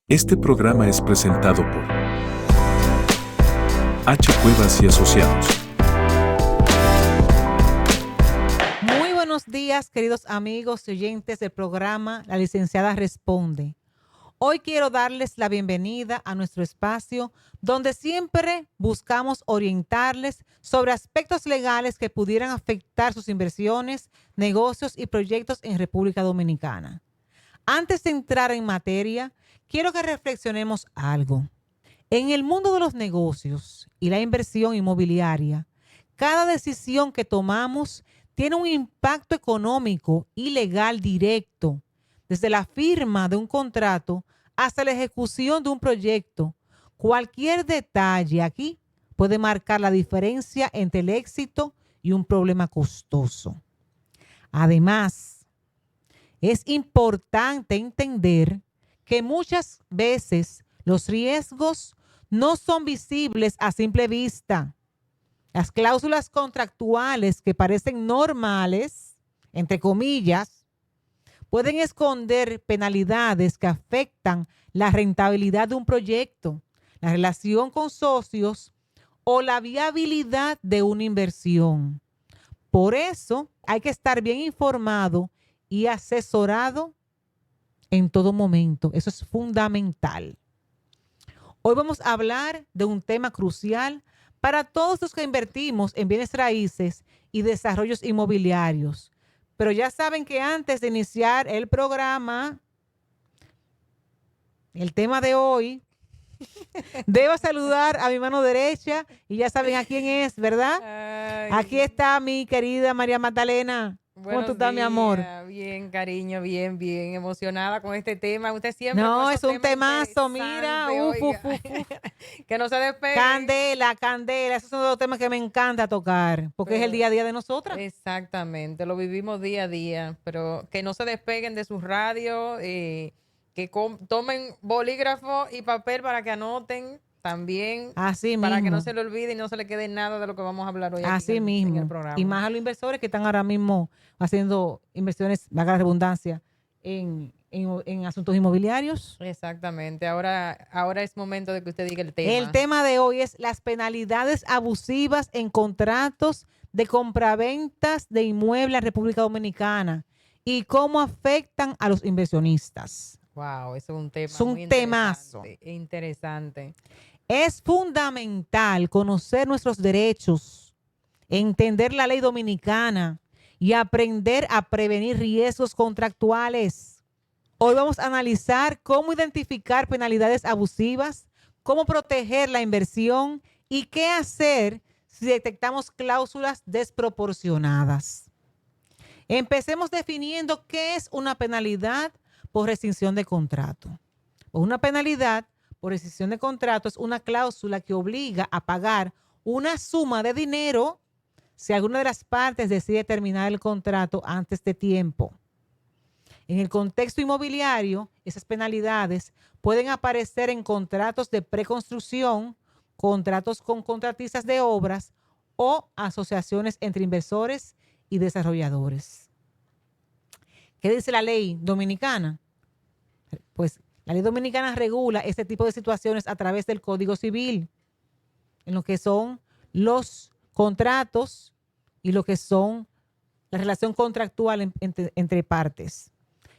Este programa es presentado por H. Cuevas y Asociados. Muy buenos días, queridos amigos y oyentes del programa La Licenciada Responde. Hoy quiero darles la bienvenida a nuestro espacio donde siempre buscamos orientarles sobre aspectos legales que pudieran afectar sus inversiones, negocios y proyectos en República Dominicana. Antes de entrar en materia, quiero que reflexionemos algo. En el mundo de los negocios y la inversión inmobiliaria, cada decisión que tomamos tiene un impacto económico y legal directo, desde la firma de un contrato hasta la ejecución de un proyecto. Cualquier detalle aquí puede marcar la diferencia entre el éxito y un problema costoso. Además, es importante entender que muchas veces los riesgos no son visibles a simple vista. Las cláusulas contractuales que parecen normales, entre comillas, pueden esconder penalidades que afectan la rentabilidad de un proyecto, la relación con socios o la viabilidad de una inversión. Por eso hay que estar bien informado y asesorado en todo momento. Eso es fundamental. Hoy vamos a hablar de un tema crucial para todos los que invertimos en bienes raíces y desarrollos inmobiliarios. Pero ya saben que antes de iniciar el programa, el tema de hoy, debo saludar a mi mano derecha y ya saben a quién es, ¿verdad? Ay, Aquí está mi querida María Magdalena. ¿Cómo tú buenos estás, mi amor? días. Bien, cariño, bien, bien. Emocionada con este tema. Usted siempre con No, esos es un temas temazo, mira, interesantes, oiga. Que no se despegue. Candela, candela, esos son los temas que me encanta tocar, porque es el día a día de nosotras. Exactamente, lo vivimos día a día, pero que no se despeguen de sus radios, que tomen bolígrafo y papel para que anoten también, Así para que no mismo, se le olvide y no se le quede nada de lo que vamos a hablar hoy aquí así en el mismo. programa. Y más a los inversores que están ahora mismo haciendo inversiones, valga la redundancia, en asuntos inmobiliarios. Exactamente. Ahora es momento de que usted diga el El tema. tema de hoy es las penalidades abusivas en contratos de compraventas de inmuebles en República Dominicana y cómo afectan a los inversionistas. Wow, eso es un tema Es un muy temazo. interesante. Es fundamental conocer nuestros derechos, entender la ley dominicana y aprender a prevenir riesgos contractuales. Hoy vamos a analizar cómo identificar penalidades abusivas, cómo proteger la inversión y qué hacer si detectamos cláusulas desproporcionadas. Empecemos definiendo qué es una penalidad por rescisión de contrato. Una penalidad por rescisión de contrato es una cláusula que obliga a pagar una suma de dinero si alguna de las partes decide terminar el contrato antes de tiempo. En el contexto inmobiliario, esas penalidades pueden aparecer en contratos de preconstrucción, contratos con contratistas de obras o asociaciones entre inversores y desarrolladores. ¿Qué dice la ley dominicana? Pues la ley dominicana regula este tipo de situaciones a través del Código Civil, en lo que son los contratos y lo que son la relación contractual entre partes.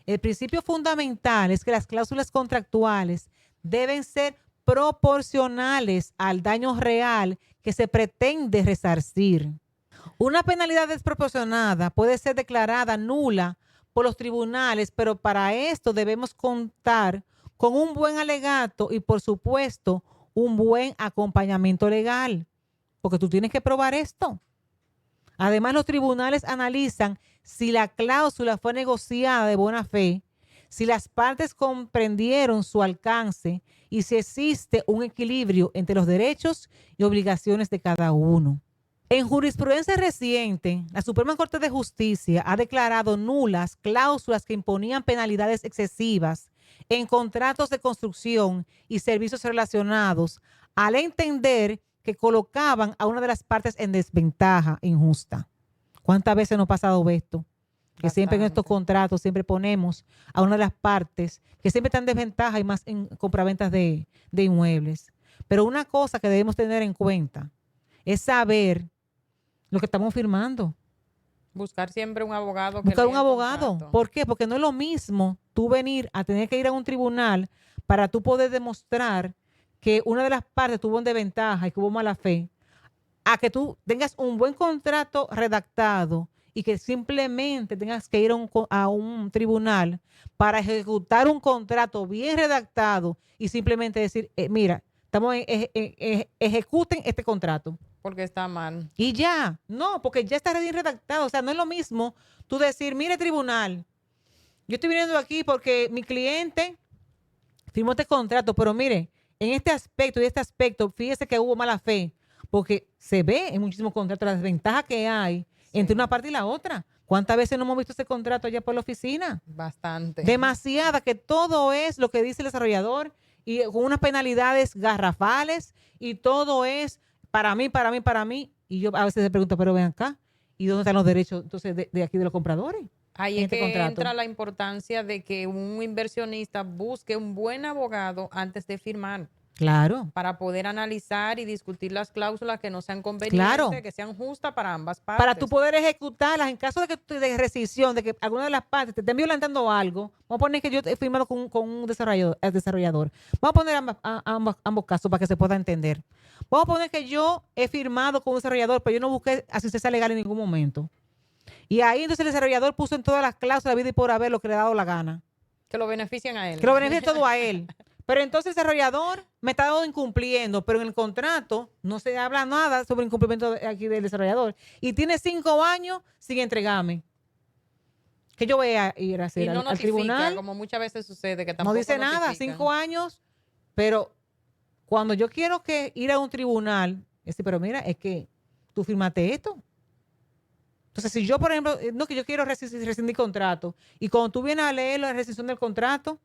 El principio fundamental es que las cláusulas contractuales deben ser proporcionales al daño real que se pretende resarcir. Una penalidad desproporcionada puede ser declarada nula por los tribunales, pero para esto debemos contar con un buen alegato y, por supuesto, un buen acompañamiento legal, porque tú tienes que probar esto. Además, los tribunales analizan si la cláusula fue negociada de buena fe, si las partes comprendieron su alcance y si existe un equilibrio entre los derechos y obligaciones de cada uno. En jurisprudencia reciente, la Suprema Corte de Justicia ha declarado nulas cláusulas que imponían penalidades excesivas en contratos de construcción y servicios relacionados, al entender que colocaban a una de las partes en desventaja injusta. ¿Cuántas veces nos ha pasado esto? que siempre en estos Bastante. contratos siempre ponemos a una de las partes que siempre está en desventaja y más en compraventas de inmuebles. Pero una cosa que debemos tener en cuenta es saber lo que estamos firmando. Buscar siempre un abogado que Buscar un lea el abogado. contrato. ¿Por qué? Porque no es lo mismo tú venir a tener que ir a un tribunal para tú poder demostrar que una de las partes tuvo una desventaja y que hubo mala fe, a que tú tengas un buen contrato redactado y que simplemente tengas que ir a un tribunal para ejecutar un contrato bien redactado y simplemente decir, mira, ejecuten este contrato. Porque está mal. Y ya, no, porque ya está bien redactado. O sea, no es lo mismo tú decir, mire, tribunal, yo estoy viniendo aquí porque mi cliente firmó este contrato, pero mire, en este aspecto y este aspecto, fíjese que hubo mala fe, porque se ve en muchísimos contratos la desventaja que hay entre una parte y la otra. ¿Cuántas veces no hemos visto ese contrato allá por la oficina? Bastante. Demasiada, que todo es lo que dice el desarrollador y con unas penalidades garrafales y todo es para mí, para mí, para mí. Y yo a veces me pregunto, pero ven acá, ¿y dónde están los derechos entonces de aquí de los compradores? Ahí en es este que contrato. entra la importancia de que un inversionista busque un buen abogado antes de firmar Claro. para poder analizar y discutir las cláusulas que no sean convenientes, Claro. que sean justas para ambas partes. Para tú poder ejecutarlas en caso de rescisión, de que alguna de las partes te estén violentando algo. Vamos a poner que yo he firmado con un desarrollador. Vamos a poner ambos casos para que se pueda entender. Vamos a poner que yo he firmado con un desarrollador, pero yo no busqué asistencia legal en ningún momento. Y ahí entonces el desarrollador puso en todas las cláusulas de vida y por haber lo que le ha dado la gana. Que lo benefician a él. Que lo beneficie todo a él. Pero entonces el desarrollador me está dando incumpliendo, pero en el contrato no se habla nada sobre incumplimiento aquí del desarrollador. Y tiene 5 años sin entregarme. Que yo voy a ir a hacer Y no al notifica, tribunal. como muchas veces sucede, que No tampoco dice nada, notifican. 5 años. Pero cuando yo quiero ir a un tribunal, pero mira, es que tú firmaste esto. Entonces, si yo, por ejemplo, no, que yo quiero rescindir contrato, y cuando tú vienes a leer la rescisión del contrato,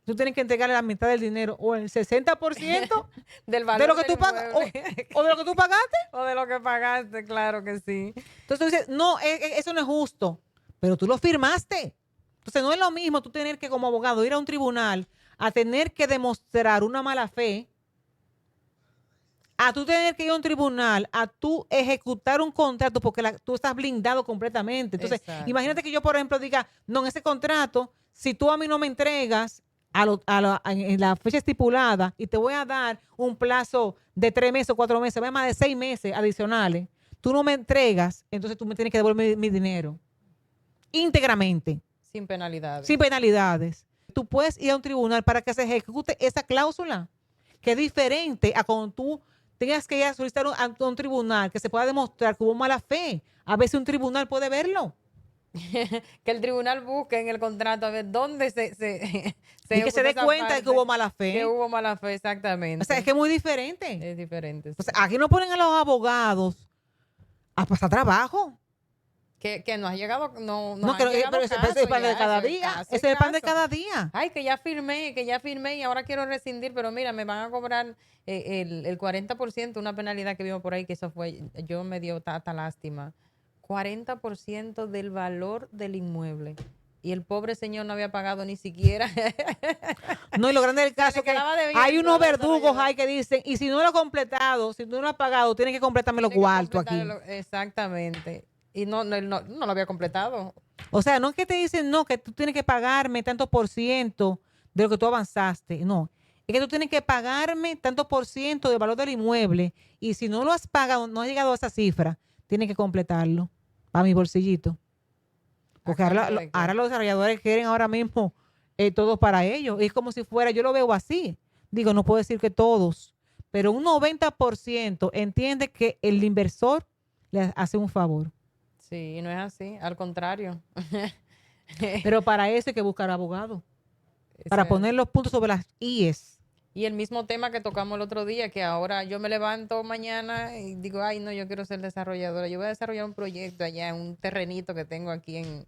tú tienes que entregarle la mitad del dinero o el 60% del valor de lo que del tú pagas inmueble. o de lo que tú pagaste. O de lo que pagaste, claro que sí. Entonces tú dices, no, eso no es justo, pero tú lo firmaste. Entonces no es lo mismo tú tener que como abogado ir a un tribunal a tener que demostrar una mala fe, a tú tener que ir a un tribunal, a tú ejecutar un contrato porque tú estás blindado completamente. Entonces, Exacto. imagínate que yo, por ejemplo, diga, no, en ese contrato, si tú a mí no me entregas en la fecha estipulada y te voy a dar un plazo de 3 meses o 4 meses, más de 6 meses adicionales, tú no me entregas, entonces tú me tienes que devolver mi dinero íntegramente, Sin penalidades. sin penalidades. Tú puedes ir a un tribunal para que se ejecute esa cláusula, que es diferente a cuando tú tengas que ir a solicitar a un tribunal que se pueda demostrar que hubo mala fe. A veces un tribunal puede verlo. Que el tribunal busque en el contrato a ver dónde se Y que se dé cuenta de que hubo mala fe. Que hubo mala fe, exactamente. O sea, es que es muy diferente. Es diferente. Sí. O sea, aquí no ponen a los abogados a pasar trabajo. Que nos ha llegado, no No, pero ese es el pan de cada día. Ese es el pan de cada día. Ay, que ya firmé y ahora quiero rescindir, pero mira, me van a cobrar el 40%, una penalidad que vimos por ahí, que eso fue, yo me dio tanta lástima. 40% del valor del inmueble. Y el pobre señor no había pagado ni siquiera. No, y lo grande del caso es que hay unos verdugos ahí que dicen, y si no lo has completado, si tú no lo has pagado, tienes que completarme los cuartos aquí. Exactamente. Y no lo había completado. O sea, no es que te dicen, no, que tú tienes que pagarme tanto por ciento de lo que tú avanzaste. No, es que tú tienes que pagarme tanto por ciento del valor del inmueble. Y si no lo has pagado, no has llegado a esa cifra, tienes que completarlo para mi bolsillito. Porque ahora los desarrolladores quieren ahora mismo todo para ellos. Es como si fuera, yo lo veo así. Digo, no puedo decir que todos, pero un 90% entiende que el inversor le hace un favor. Sí, no es así, al contrario. Pero para eso hay que buscar abogado. Para poner los puntos sobre las IES. Y el mismo tema que tocamos el otro día, que ahora yo me levanto mañana y digo, ay, no, yo quiero ser desarrolladora. Yo voy a desarrollar un proyecto allá en un terrenito que tengo aquí en...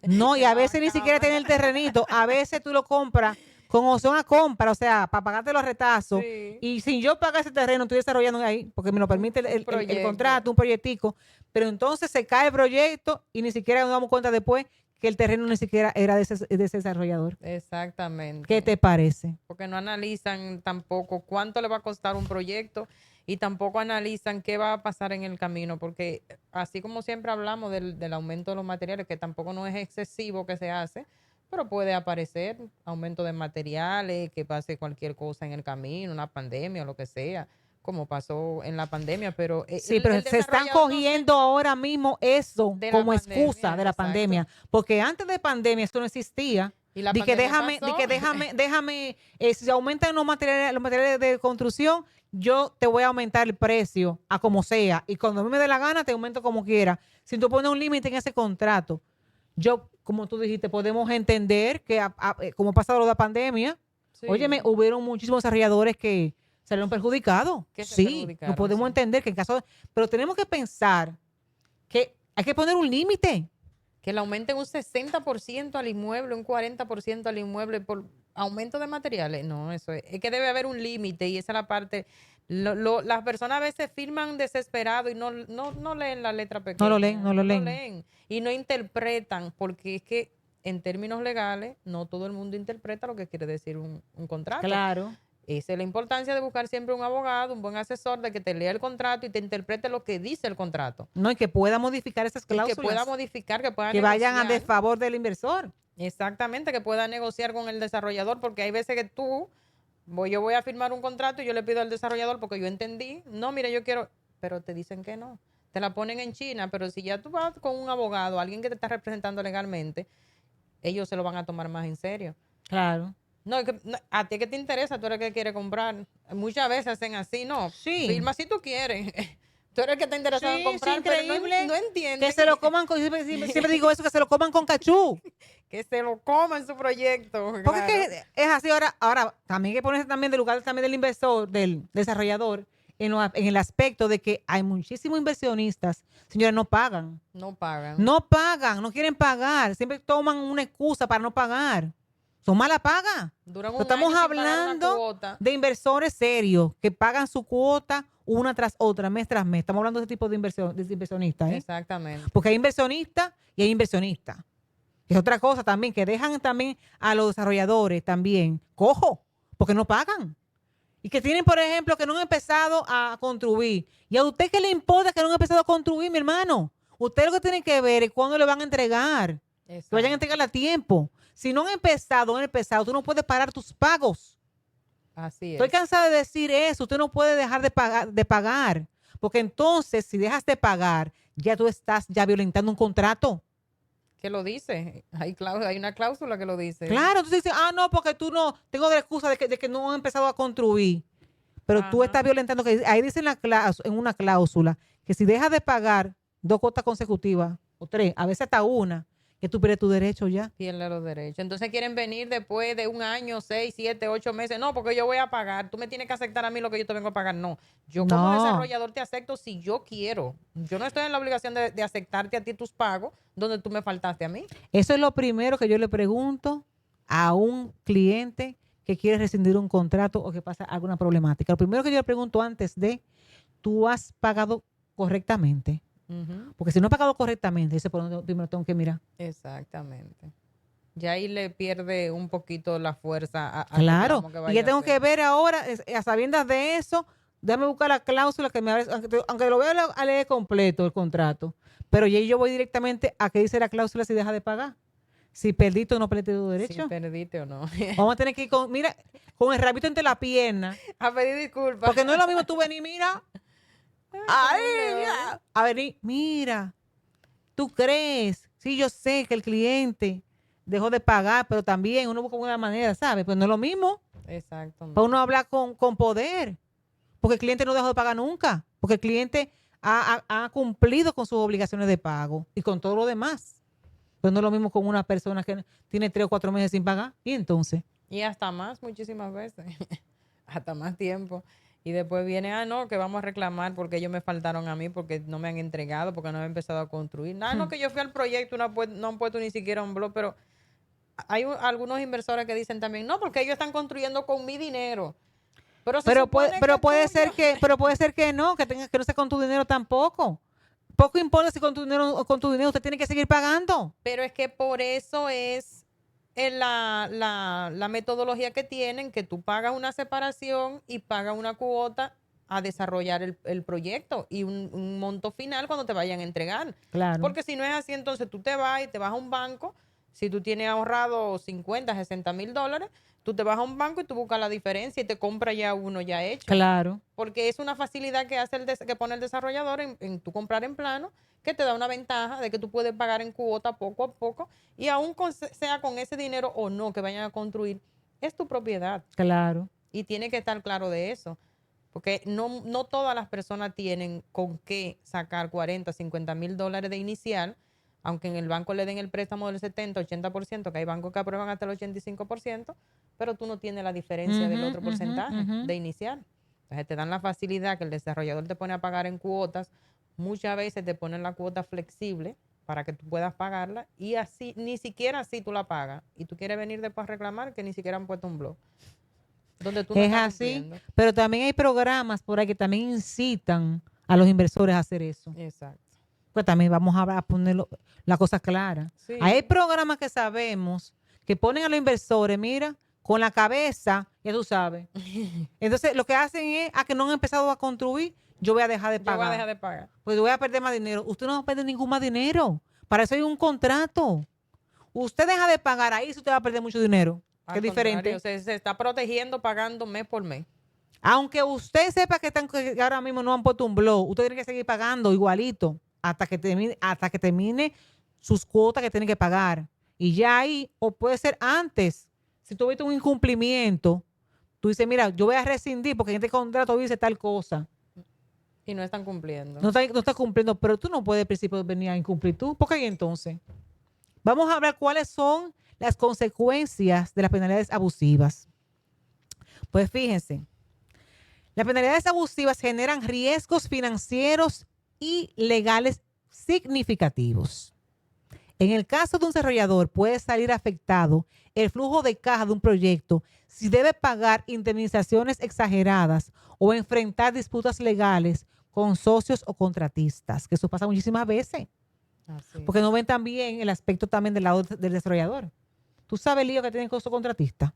No, y a veces ni siquiera tiene el terrenito. A veces tú lo compras con opción a compra, o sea, para pagarte los retazos. Sí. Y sin yo pagar ese terreno, estoy desarrollando ahí, porque me lo permite el proyecto. contrato, un proyectico. Pero entonces se cae el proyecto y ni siquiera nos damos cuenta después que el terreno ni siquiera era de ese desarrollador. Exactamente. ¿Qué te parece? Porque no analizan tampoco cuánto le va a costar un proyecto y tampoco analizan qué va a pasar en el camino, porque así como siempre hablamos del aumento de los materiales, que tampoco no es excesivo que se hace, pero puede aparecer aumento de materiales, que pase cualquier cosa en el camino, una pandemia o lo que sea, como pasó en la pandemia, pero Sí, pero se están desarrollador no se- cogiendo ahora mismo eso De la como pandemia, excusa de la exacto. pandemia, porque antes de pandemia eso no existía. Y la Di que pandemia déjame, si se aumentan los materiales de construcción, yo te voy a aumentar el precio a como sea. Y cuando a mí me dé la gana, te aumento como quiera. Sin tú poner un límite en ese contrato. Yo, como tú dijiste, podemos entender que como ha pasado lo de la pandemia, Sí. óyeme, hubieron muchísimos desarrolladores que salieron perjudicados. Que se Sí, perjudicaron, lo podemos sí. entender que en caso pero tenemos que pensar que hay que poner un límite. Que le aumenten un 60% al inmueble, un 40% al inmueble por aumento de materiales. No, eso es que debe haber un límite y esa es la parte. Las personas a veces firman desesperado y no leen la letra pequeña. No lo leen. Y no interpretan, porque es que en términos legales no todo el mundo interpreta lo que quiere decir un contrato. Claro. Esa es la importancia de buscar siempre un abogado, un buen asesor, de que te lea el contrato y te interprete lo que dice el contrato. No, y que pueda modificar esas Y cláusulas. que pueda modificar, que pueda que vayan a negociar. desfavor del inversor. Exactamente, que pueda negociar con el desarrollador, porque hay veces que yo voy a firmar un contrato y yo le pido al desarrollador porque yo entendí, no, mira, yo quiero, pero te dicen que no. Te la ponen en China, pero si ya tú vas con un abogado, alguien que te está representando legalmente, ellos se lo van a tomar más en serio. Claro. No, a ti que te interesa, tú eres el que quiere comprar. Muchas veces hacen así, no. Sí. Firma si tú quieres. Tú eres el que está interesado en comprar, sí, pero increíble. no entienden. Que se lo coman con, siempre digo eso, que se lo coman con cachú. Que se lo coman su proyecto. Porque claro. es que es así ahora también hay que ponerse también del lugar también del inversor, del desarrollador, en el aspecto de que hay muchísimos inversionistas, señores, no pagan. No pagan. No pagan, no quieren pagar, siempre toman una excusa para no pagar. Son mala paga. Duran Pero un estamos año sin pagar una hablando cuota. de inversores serios que pagan su cuota una tras otra, mes tras mes. Estamos hablando de ese tipo de inversionistas. Exactamente. Porque hay inversionistas y hay inversionistas. Es otra cosa también, que dejan también a los desarrolladores también cojo, porque no pagan. Y que tienen, por ejemplo, que no han empezado a construir. ¿Y a usted qué le importa que no han empezado a construir, mi hermano? Usted lo que tiene que ver es cuándo le van a entregar. Que vayan a entregarle a tiempo. Si no han empezado, tú no puedes parar tus pagos. Así es. Estoy cansada de decir eso. Usted no puede dejar de pagar. Porque entonces, si dejas de pagar, ya tú estás ya violentando un contrato. ¿Qué lo dice? Hay una cláusula que lo dice. Claro, entonces dices, no, porque tú no, tengo la excusa de que no han empezado a construir. Pero tú Ajá. estás violentando, que ahí dice en una cláusula, que si dejas de pagar 2 cuotas consecutivas, o 3, a veces hasta una, que tú pierdes tu derecho ya. Pierde los derechos. Entonces quieren venir después de un año, 6, 7, 8 meses. No, porque yo voy a pagar. Tú me tienes que aceptar a mí lo que yo te vengo a pagar. No. Yo como No. desarrollador te acepto si yo quiero. Yo no estoy en la obligación de aceptarte a ti tus pagos donde tú me faltaste a mí. Eso es lo primero que yo le pregunto a un cliente que quiere rescindir un contrato o que pasa alguna problemática. Lo primero que yo le pregunto antes de, ¿tú has pagado correctamente? Ujú. Porque si no he pagado correctamente, ese por donde primero tengo que mirar. Exactamente. Ya ahí le pierde un poquito la fuerza a Claro, reclamo que y vaya ya a tengo hacer. que ver ahora, a sabiendas de eso, déjame buscar la cláusula que me aunque lo vea a leer completo el contrato, pero ya yo voy directamente a qué dice la cláusula si deja de pagar. Si perdiste o no perdiste tu derecho. Si perdiste o no. Vamos a tener que ir con el rabito entre la pierna, A pedir disculpas. porque no es lo mismo tú venir, mira, Ay, mira, a venir, mira, tú crees, sí, yo sé que el cliente dejó de pagar, pero también uno busca una manera, ¿sabes? Pues no es lo mismo. Exacto. Para uno hablar con poder, porque el cliente no dejó de pagar nunca, porque el cliente ha cumplido con sus obligaciones de pago y con todo lo demás. Pero no es lo mismo con una persona que tiene 3 o 4 meses sin pagar. ¿Y entonces? Y hasta más, muchísimas veces. Hasta más tiempo. Y después viene, no, que vamos a reclamar porque ellos me faltaron a mí, porque no me han entregado, porque no he empezado a construir. No, que yo fui al proyecto, no han puesto ni siquiera un blog, pero hay algunos inversores que dicen también, no, porque ellos están construyendo con mi dinero. Pero Pero puede, supone que puede es tuyo. pero puede ser que no, que no sea con tu dinero tampoco. Poco importa si con tu dinero usted tiene que seguir pagando. Pero es que por eso es la metodología que tienen, que tú pagas una separación y pagas una cuota a desarrollar el proyecto y un monto final cuando te vayan a entregar. Claro. Porque si no es así, entonces tú te vas y te vas a un banco. Si tú tienes ahorrado 50, 60 mil dólares, tú te vas a un banco y tú buscas la diferencia y te compras ya uno ya hecho. Claro. Porque es una facilidad que hace que pone el desarrollador en tu comprar en plano, que te da una ventaja de que tú puedes pagar en cuota poco a poco y aún sea con ese dinero o no que vayan a construir, es tu propiedad Claro. y tiene que estar claro de eso. Porque no todas las personas tienen con qué sacar 40, 50 mil dólares de inicial, aunque en el banco le den el préstamo del 70, 80%, que hay bancos que aprueban hasta el 85%, pero tú no tienes la diferencia del otro porcentaje de inicial. Entonces te dan la facilidad que el desarrollador te pone a pagar en cuotas. Muchas veces te ponen la cuota flexible para que tú puedas pagarla y así, ni siquiera así tú la pagas. Y tú quieres venir después a reclamar que ni siquiera han puesto un blog. Donde tú no Es estás así, cumpliendo. pero también hay programas por ahí que también incitan a los inversores a hacer eso. Exacto. Pues también vamos a poner la cosa clara. Sí. Hay programas que sabemos que ponen a los inversores, mira, con la cabeza, ya tú sabes. Entonces, lo que hacen es, a que no han empezado a construir, yo voy a dejar de Yo pagar. voy a dejar de pagar. Pues voy a perder más dinero. Usted no va a perder ningún más dinero. Para eso hay un contrato. Usted deja de pagar ahí si usted va a perder mucho dinero. Que es diferente. Se está protegiendo pagando mes por mes. Aunque usted sepa que ahora mismo no han puesto un blog, usted tiene que seguir pagando igualito hasta que termine sus cuotas que tiene que pagar. Y ya ahí, o puede ser antes, si tú viste un incumplimiento, tú dices, mira, yo voy a rescindir porque en este contrato dice tal cosa. Y no están cumpliendo. No está cumpliendo, pero tú no puedes al principio venir a incumplir tú. ¿Por qué ahí entonces? Vamos a hablar cuáles son las consecuencias de las penalidades abusivas. Pues fíjense, las penalidades abusivas generan riesgos financieros y legales significativos. En el caso de un desarrollador puede salir afectado el flujo de caja de un proyecto si debe pagar indemnizaciones exageradas o enfrentar disputas legales con socios o contratistas, que eso pasa muchísimas veces, Así. porque no ven también el aspecto también del lado del desarrollador. ¿Tú sabes el lío que tienen con esos contratistas?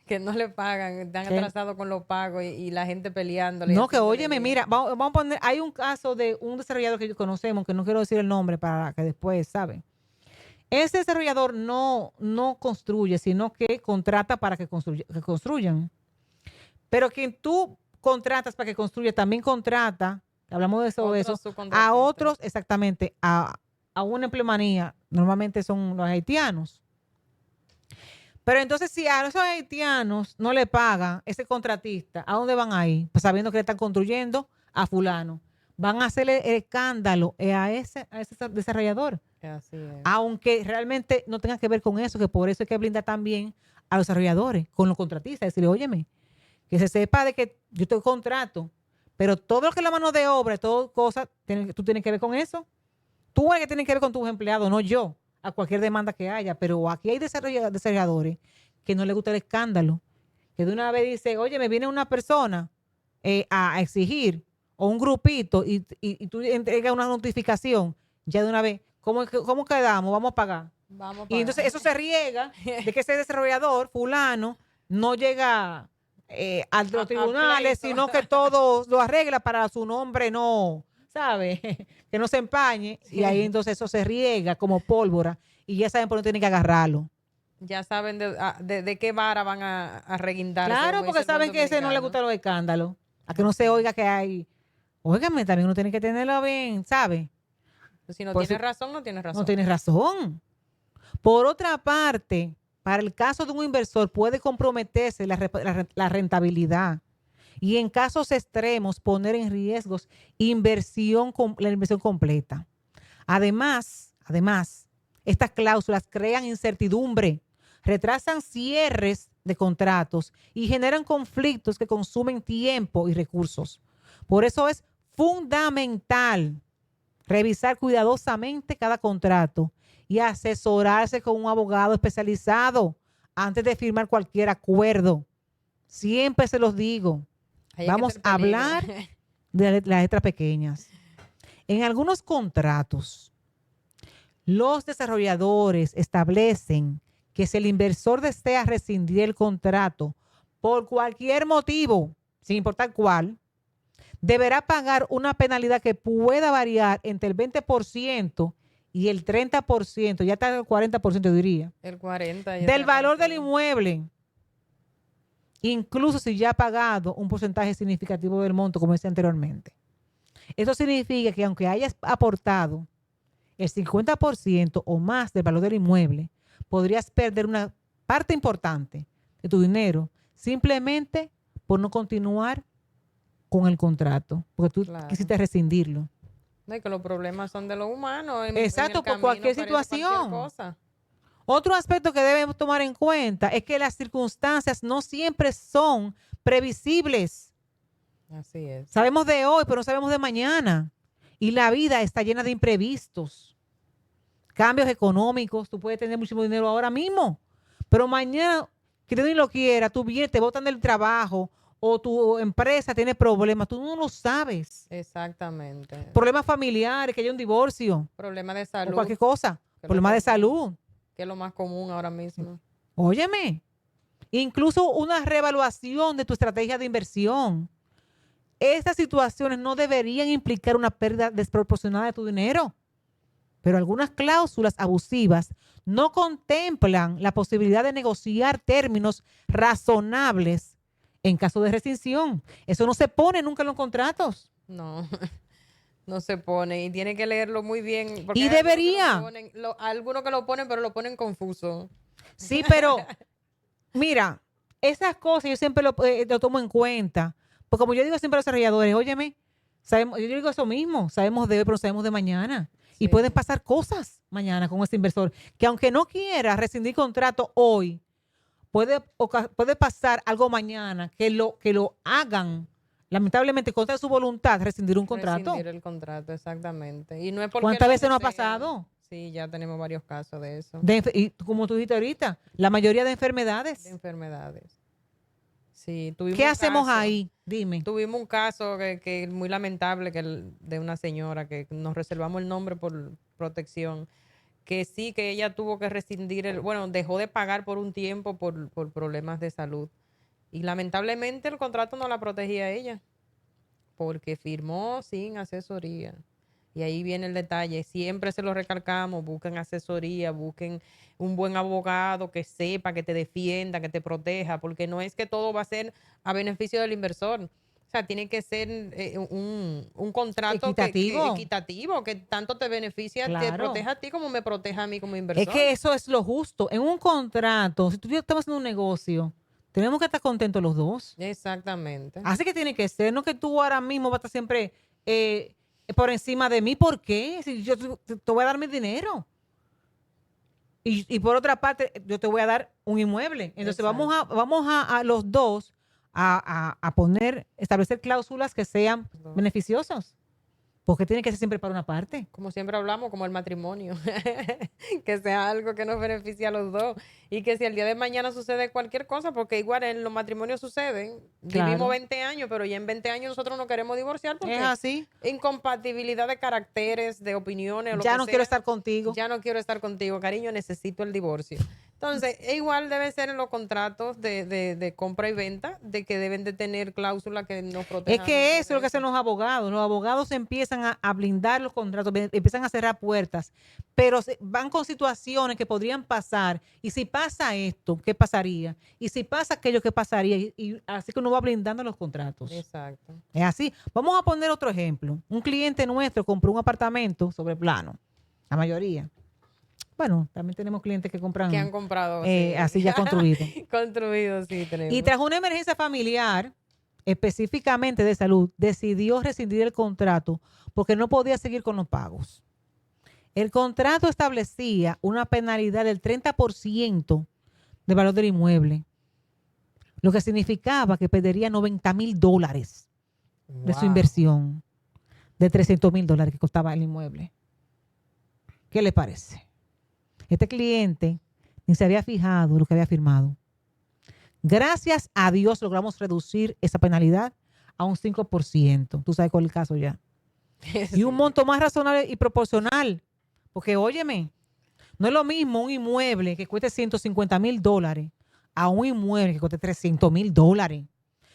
Que no le pagan, están ¿Qué? atrasados con los pagos y la gente peleando. No, que óyeme, mira, vamos a poner, hay un caso de un desarrollador que conocemos, que no quiero decir el nombre para que después, ¿saben? Ese desarrollador no construye, sino que contrata para que construyan. Pero quien tú contratas para que construya, también contrata, hablamos de eso, a otros, exactamente, a una empleomanía, normalmente son los haitianos. Pero entonces, si a esos haitianos no le pagan ese contratista, ¿a dónde van a ir? Pues sabiendo que le están construyendo a fulano. Van a hacerle el escándalo a ese desarrollador. Así es. Aunque realmente no tenga que ver con eso, que por eso hay que blindar también a los desarrolladores, con los contratistas. Decirle, óyeme, que se sepa de que yo te contrato, pero todo lo que es la mano de obra, todo cosas, tú tienes que ver con eso. Tú eres que tienes que ver con tus empleados, no yo, a cualquier demanda que haya. Pero aquí hay desarrolladores que no les gusta el escándalo, que de una vez dice, oye, me viene una persona a exigir, o un grupito, y tú entregas una notificación, ya de una vez, ¿cómo quedamos? Vamos a pagar. Y entonces eso se riega de que ese desarrollador, fulano, no llega a los tribunales, sino que todo lo arregla para su nombre, no, ¿sabe? Que no se empañe. Y ahí entonces eso se riega como pólvora y ya saben por dónde tienen que agarrarlo. Ya saben de qué vara van a reguindar. Claro, porque saben que a ese no le gustan los escándalos. A que no se oiga que hay. Óigame, también uno tiene que tenerlo bien, ¿sabe? Si no Pues tienes razón, no tienes razón. No tienes razón. Por otra parte, para el caso de un inversor puede comprometerse la rentabilidad y en casos extremos poner en riesgo la inversión completa. Además, estas cláusulas crean incertidumbre, retrasan cierres de contratos y generan conflictos que consumen tiempo y recursos. Por eso es fundamental revisar cuidadosamente cada contrato y asesorarse con un abogado especializado antes de firmar cualquier acuerdo. Siempre se los digo. Ahí hay que Vamos ser a peligro. hablar de las letras pequeñas. En algunos contratos, los desarrolladores establecen que si el inversor desea rescindir el contrato por cualquier motivo, sin importar cuál, deberá pagar una penalidad que pueda variar entre el 20% y el 30%, ya está el 40% diría, El 40 ya del te valor del apareció. inmueble, incluso si ya ha pagado un porcentaje significativo del monto, como decía anteriormente. Eso significa que aunque hayas aportado el 50% o más del valor del inmueble, podrías perder una parte importante de tu dinero simplemente por no continuar con el contrato, porque tú Claro. quisiste rescindirlo. No, y que los problemas son de los humanos. Exacto, el por camino cualquier aparece situación. cosa. Otro aspecto que debemos tomar en cuenta es que las circunstancias no siempre son previsibles. Así es. Sabemos de hoy, pero no sabemos de mañana. Y la vida está llena de imprevistos. Cambios económicos. Tú puedes tener muchísimo dinero ahora mismo, pero mañana, que tú ni lo quiera, tú vienes, te botan del trabajo o tu empresa tiene problemas. Tú no lo sabes. Exactamente. Problemas familiares, que haya un divorcio Problema de o salud, cualquier cosa. que Problemas de también, salud. que es lo más común ahora mismo. Óyeme, incluso una reevaluación de tu estrategia de inversión. Estas situaciones no deberían implicar una pérdida desproporcionada de tu dinero, pero algunas cláusulas abusivas no contemplan la posibilidad de negociar términos razonables en caso de rescisión. Eso no se pone nunca en los contratos. No, no se pone y tiene que leerlo muy bien. Porque Y hay algunos que lo debería. ponen, algunos que lo ponen, pero lo ponen confuso. Sí, pero mira, esas cosas yo siempre lo tomo en cuenta. Porque como yo digo siempre a los desarrolladores, óyeme, sabemos, yo digo eso mismo, sabemos de hoy, pero no sabemos de mañana. Y Sí. pueden pasar cosas mañana con ese inversor, que aunque no quiera rescindir contrato hoy, puede pasar algo mañana que lo hagan, lamentablemente, contra su voluntad, rescindir un contrato. Rescindir el contrato, exactamente. Y no es porque ¿Cuántas lo veces no ha desean. pasado? Sí, ya tenemos varios casos de eso, Y como tú dijiste ahorita, la mayoría de enfermedades. de enfermedades. Sí, tuvimos ¿Qué un hacemos caso. ahí? Dime. Tuvimos un caso que muy lamentable de una señora que nos reservamos el nombre por protección, que sí, que ella tuvo que rescindir bueno, dejó de pagar por un tiempo por problemas de salud. Y lamentablemente el contrato no la protegía a ella, porque firmó sin asesoría. Y ahí viene el detalle. Siempre se lo recalcamos, busquen asesoría, busquen un buen abogado que sepa, que te defienda, que te proteja, porque no es que todo va a ser a beneficio del inversor. O sea, tiene que ser un contrato Equitativo. equitativo, que tanto te beneficia, te Claro. proteja a ti como me proteja a mí como inversor. Es que eso es lo justo. En un contrato, si tú y yo estamos haciendo un negocio, tenemos que estar contentos los dos. Exactamente. Así que tiene que ser, no que tú ahora mismo vas a estar siempre por encima de mí. ¿Por qué? Si yo te voy a dar mi dinero. Y por otra parte, yo te voy a dar un inmueble. Entonces vamos a los dos a establecer cláusulas que sean No. beneficiosas. Porque tiene que ser siempre para una parte. Como siempre hablamos, como el matrimonio, que sea algo que nos beneficie a los dos y que si el día de mañana sucede cualquier cosa, porque igual en los matrimonios suceden, Claro. vivimos 20 años, pero ya en 20 años nosotros no queremos divorciar porque Es así. incompatibilidad de caracteres, de opiniones, o lo Ya que no sea. quiero estar contigo. Ya no quiero estar contigo, cariño, necesito el divorcio. Entonces, igual debe ser en los contratos de compra y venta, de que deben de tener cláusulas que nos protejan. Es que eso es lo que hacen los abogados. Los abogados empiezan a blindar los contratos, empiezan a cerrar puertas, pero van con situaciones que podrían pasar. Y si pasa esto, ¿qué pasaría? Y si pasa aquello, ¿qué pasaría? Y así que uno va blindando los contratos. Exacto. Es así. Vamos a poner otro ejemplo. Un cliente nuestro compró un apartamento sobre plano. La mayoría. Bueno, también tenemos clientes que compran Que han comprado. Sí. así ya construido. Construido, sí, tenemos. Y tras una emergencia familiar, específicamente de salud, decidió rescindir el contrato porque no podía seguir con los pagos. El contrato establecía una penalidad del 30% del valor del inmueble, lo que significaba que perdería $90,000 de su Wow. inversión de $300,000 que costaba el inmueble. ¿Qué le parece? Este cliente ni se había fijado lo que había firmado. Gracias a Dios logramos reducir esa penalidad a un 5%. Tú sabes cuál es el caso ya. Y un monto más razonable y proporcional. Porque, óyeme, no es lo mismo un inmueble que cueste $150,000 a un inmueble que cueste $300,000.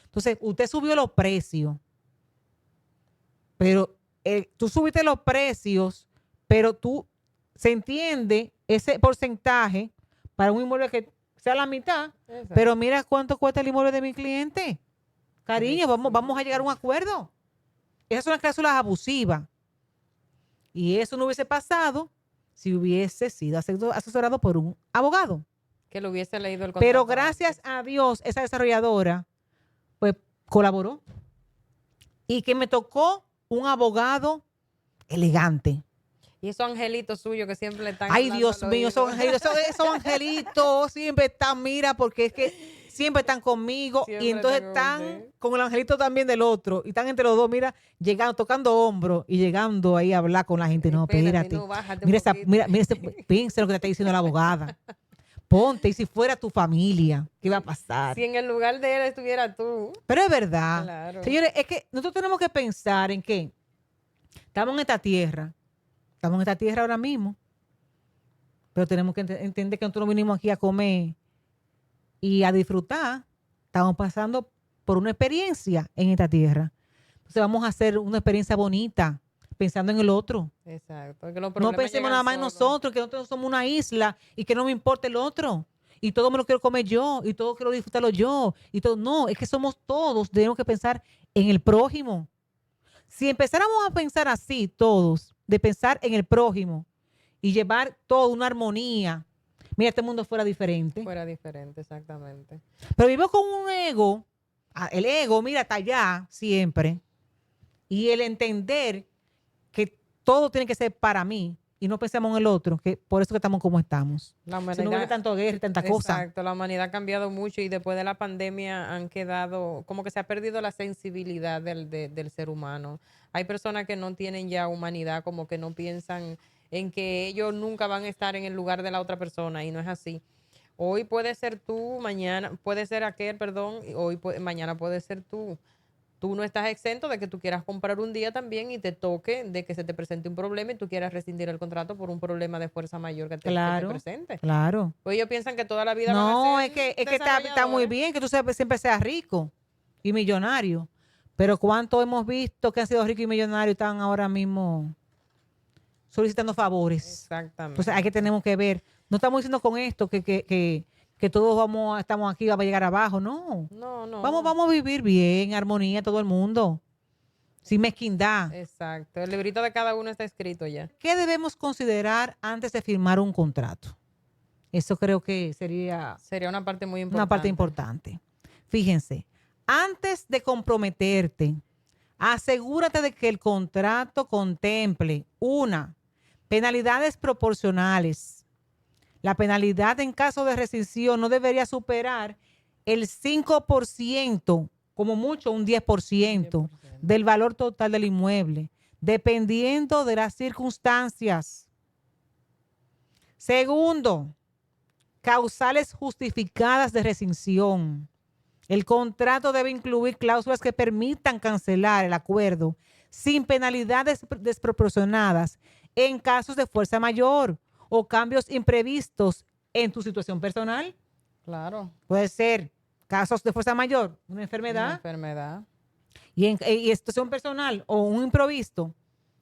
Entonces, usted subió los precios, pero tú subiste los precios, pero se entiende ese porcentaje para un inmueble que sea la mitad, Exacto. pero mira cuánto cuesta el inmueble de mi cliente. Cariño, Sí. vamos a llegar a un acuerdo. Esas son las cláusulas abusivas. Y eso no hubiese pasado si hubiese sido asesorado por un abogado. Que lo hubiese leído el contrato. Pero gracias a Dios, esa desarrolladora, pues, colaboró. Y que me tocó un abogado elegante. Y esos angelitos suyos que siempre le están Ay, hablando Dios al mío, oído. esos angelitos siempre están, mira, porque es que siempre están conmigo y Siempre entonces están están contigo. con el angelito también del otro y están entre los dos, mira, llegando, tocando hombros y llegando ahí a hablar con la gente. No, espérate. no, bájate un Mira, poquito. piensa lo que te está diciendo la abogada. Ponte, y si fuera tu familia, ¿qué va a pasar? Si en el lugar de él estuviera tú. Pero es verdad. Claro. Señores, es que nosotros tenemos que pensar en que estamos en esta tierra ahora mismo, pero tenemos que entender que nosotros no vinimos aquí a comer y a disfrutar. Estamos pasando por una experiencia en esta tierra. Entonces vamos a hacer una experiencia bonita, pensando en el otro. Exacto. Que los No problemas pensemos llegan nada más en solos. nosotros, que nosotros somos una isla y que no me importa el otro. Y todo me lo quiero comer yo, y todo quiero disfrutarlo yo. Y todo, no, es que somos todos, tenemos que pensar en el prójimo. Si empezáramos a pensar así todos, de pensar en el prójimo y llevar toda una armonía, mira, este mundo fuera diferente. Fuera diferente, exactamente. Pero vivimos con un ego, el ego, mira, está allá siempre. Y el entender que todo tiene que ser para mí y no pensamos en el otro, que por eso que estamos como estamos. La Si no humanidad, hubiera tanto guerra y tanta cosa. exacto, la humanidad ha cambiado mucho y después de la pandemia han quedado, como que se ha perdido la sensibilidad del ser humano. Hay personas que no tienen ya humanidad, como que no piensan en que ellos nunca van a estar en el lugar de la otra persona y no es así. Hoy puede ser tú, mañana puede ser aquel, perdón, y mañana puede ser tú. Tú no estás exento de que tú quieras comprar un día también y te toque de que se te presente un problema y tú quieras rescindir el contrato por un problema de fuerza mayor que te presente. Claro. Pues ellos piensan que toda la vida No, van a es ser que está muy bien que tú siempre seas rico y millonario. Pero ¿cuánto hemos visto que han sido ricos y millonarios y están ahora mismo solicitando favores? Exactamente. Entonces tenemos que ver. No estamos diciendo con esto que todos estamos aquí, vamos a llegar abajo. No. No. Vamos a vivir bien, armonía, todo el mundo. Sin mezquindad. Exacto. El librito de cada uno está escrito ya. ¿Qué debemos considerar antes de firmar un contrato? Eso creo que sería Sería una parte muy importante. una parte importante. Fíjense, antes de comprometerte, asegúrate de que el contrato contemple, una, penalidades proporcionales. La penalidad en caso de rescisión no debería superar el 5%, como mucho un 10% del valor total del inmueble, dependiendo de las circunstancias. Segundo, causales justificadas de rescisión. El contrato debe incluir cláusulas que permitan cancelar el acuerdo sin penalidades desproporcionadas en casos de fuerza mayor o cambios imprevistos en tu situación personal. Claro. Puede ser casos de fuerza mayor, una enfermedad, Una enfermedad. y situación personal o un imprevisto.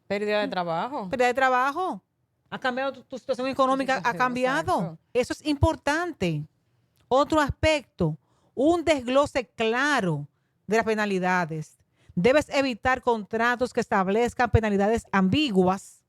Pérdida de trabajo. Pérdida de trabajo. Ha cambiado tu situación económica, ha cambiado. Exacto. Eso es importante. Otro aspecto, un desglose claro de las penalidades. Debes evitar contratos que establezcan penalidades ambiguas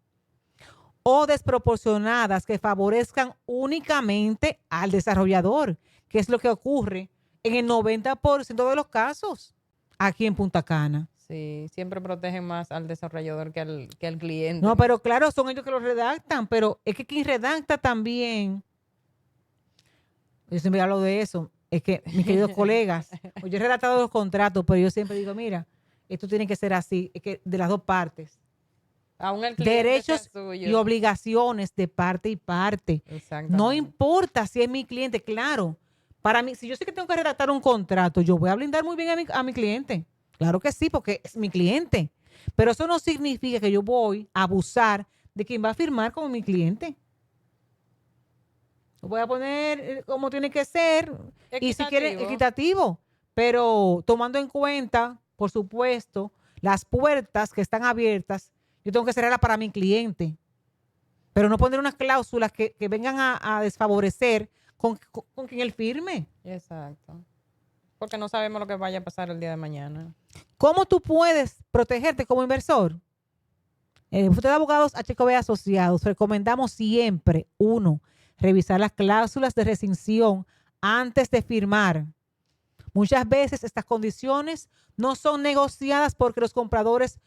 o desproporcionadas que favorezcan únicamente al desarrollador, que es lo que ocurre en el 90% de los casos aquí en Punta Cana. Sí, siempre protegen más al desarrollador que al cliente. No, pero claro, son ellos que lo redactan, pero es que quien redacta también, yo siempre hablo de eso, es que mis queridos colegas, pues yo he redactado los contratos, pero yo siempre digo, mira, esto tiene que ser así, es que de las dos partes. Aún el cliente sea Derechos suyo. y obligaciones de parte y parte. No Exactamente. importa si es mi cliente, claro. Para mí, si yo sé que tengo que redactar un contrato, yo voy a blindar muy bien a mi cliente. Claro que sí, porque es mi cliente. Pero eso no significa que yo voy a abusar de quien va a firmar como mi cliente. Lo voy a poner como tiene que ser y si quiere Equitativo. equitativo, pero tomando en cuenta, por supuesto, las puertas que están abiertas, yo tengo que cerrarlas para mi cliente, pero no poner unas cláusulas que vengan a desfavorecer con quien él firme. Exacto. Porque no sabemos lo que vaya a pasar el día de mañana. ¿Cómo tú puedes protegerte como inversor? En el bufete de abogados HKB Asociados recomendamos siempre, uno, revisar las cláusulas de rescisión antes de firmar. Muchas veces estas condiciones no son negociadas porque los compradores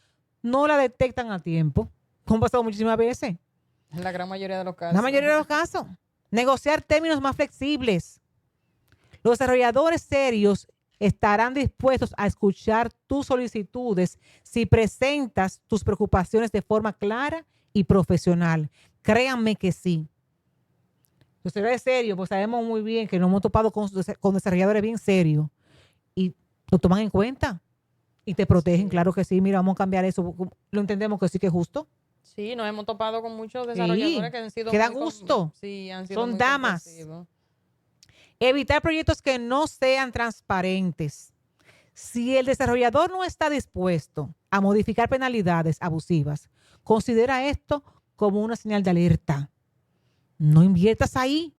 no la detectan a tiempo, como ha pasado muchísimas veces. En la gran mayoría de los casos. La mayoría de los casos. Negociar términos más flexibles. Los desarrolladores serios estarán dispuestos a escuchar tus solicitudes si presentas tus preocupaciones de forma clara y profesional. Créanme que sí. Los desarrolladores serios, pues sabemos muy bien que nos hemos topado con desarrolladores bien serios y lo toman en cuenta y te protegen, Sí. claro que sí. Mira, vamos a cambiar eso. Lo entendemos que sí que es justo. Sí, nos hemos topado con muchos desarrolladores que han sido que da muy gusto. Sí, han sido Son muy damas. comprensivos. Evitar proyectos que no sean transparentes. Si el desarrollador no está dispuesto a modificar penalidades abusivas, considera esto como una señal de alerta. No inviertas ahí.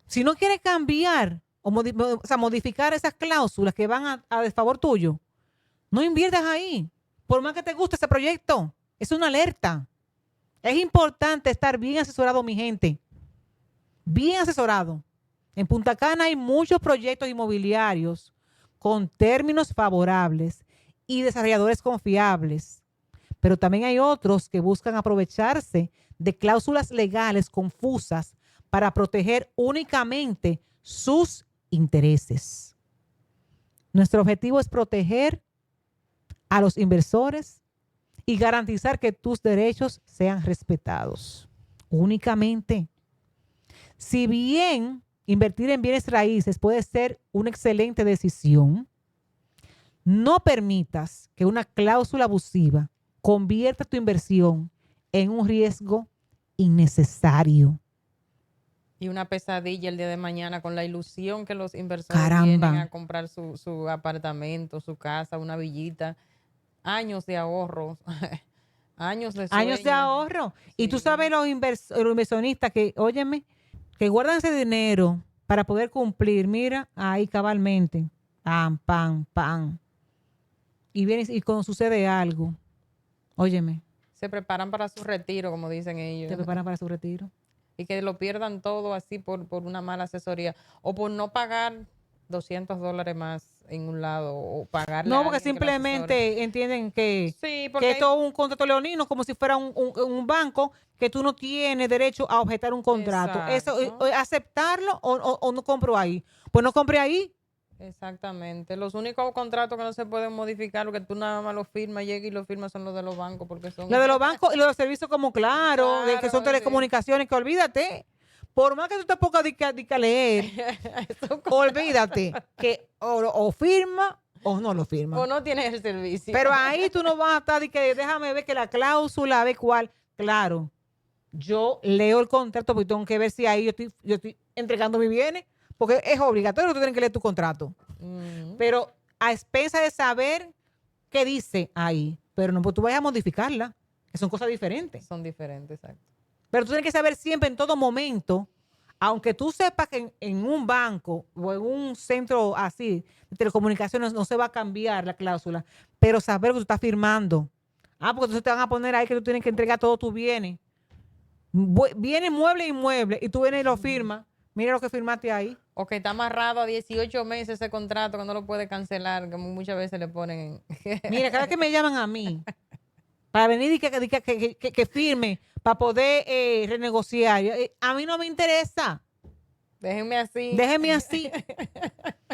Si no quiere cambiar o modificar esas cláusulas que van a desfavor tuyo, no inviertas ahí. Por más que te guste ese proyecto, es una alerta. Es importante estar bien asesorado, mi gente. Bien asesorado. En Punta Cana hay muchos proyectos inmobiliarios con términos favorables y desarrolladores confiables. Pero también hay otros que buscan aprovecharse de cláusulas legales confusas para proteger únicamente sus intereses. Nuestro objetivo es proteger a los inversores y garantizar que tus derechos sean respetados. Únicamente. Si bien invertir en bienes raíces puede ser una excelente decisión, no permitas que una cláusula abusiva convierta tu inversión en un riesgo innecesario. Y una pesadilla el día de mañana con la ilusión que los inversores Caramba. vienen a comprar su apartamento, su casa, una villita. Años de ahorros, años de Años de sueños. ahorro. Y tú Sí. sabes los inversionistas que, óyeme, que guardan ese dinero para poder cumplir, mira, ahí cabalmente, pam, pam, pam. Y vienes y cuando sucede algo, óyeme, Se preparan para su retiro, como dicen te ellos. preparan para su retiro. Y que lo pierdan todo así por una mala asesoría. O por no pagar $200 más en un lado. O pagarle a No, porque alguien que lo asesore. simplemente entienden que, Sí, porque que esto es un contrato leonino, como si fuera un banco, que tú no tienes derecho a objetar un contrato. Eso, Exacto. aceptarlo o no compro ahí. Pues no compre ahí. Exactamente. Los únicos contratos que no se pueden modificar, lo que tú nada más lo firmas, llega y lo firmas, son los de los bancos, porque son... Lo de los bancos y los de servicios como claro, de que son Claro, telecomunicaciones, que olvídate. Por más que tú te pongas a leer, Eso- olvídate que o firma o no lo firma. o no tienes el servicio. Pero ahí tú no vas a estar y que déjame ver que la cláusula, a ver cuál. Claro, yo leo el contrato porque tengo que ver si ahí yo estoy entregando mis bienes, porque es obligatorio que tú tienes que leer tu contrato. Pero a expensas de saber qué dice ahí, pero no, pues tú vayas a modificarla, que son cosas diferentes. Son diferentes, exacto. Pero tú tienes que saber siempre, en todo momento, aunque tú sepas que en un banco o en un centro así de telecomunicaciones no se va a cambiar la cláusula, pero saber que tú estás firmando. Porque entonces te van a poner ahí que tú tienes que entregar todos tus bienes. Viene mueble y inmueble y tú vienes y lo firmas. Mira lo que firmaste ahí. O que está amarrado a 18 meses ese contrato que no lo puede cancelar, que muchas veces le ponen Mira, cada vez que me llaman a mí para venir y que firme, para poder renegociar, a mí no me interesa. Déjenme así. Déjeme así.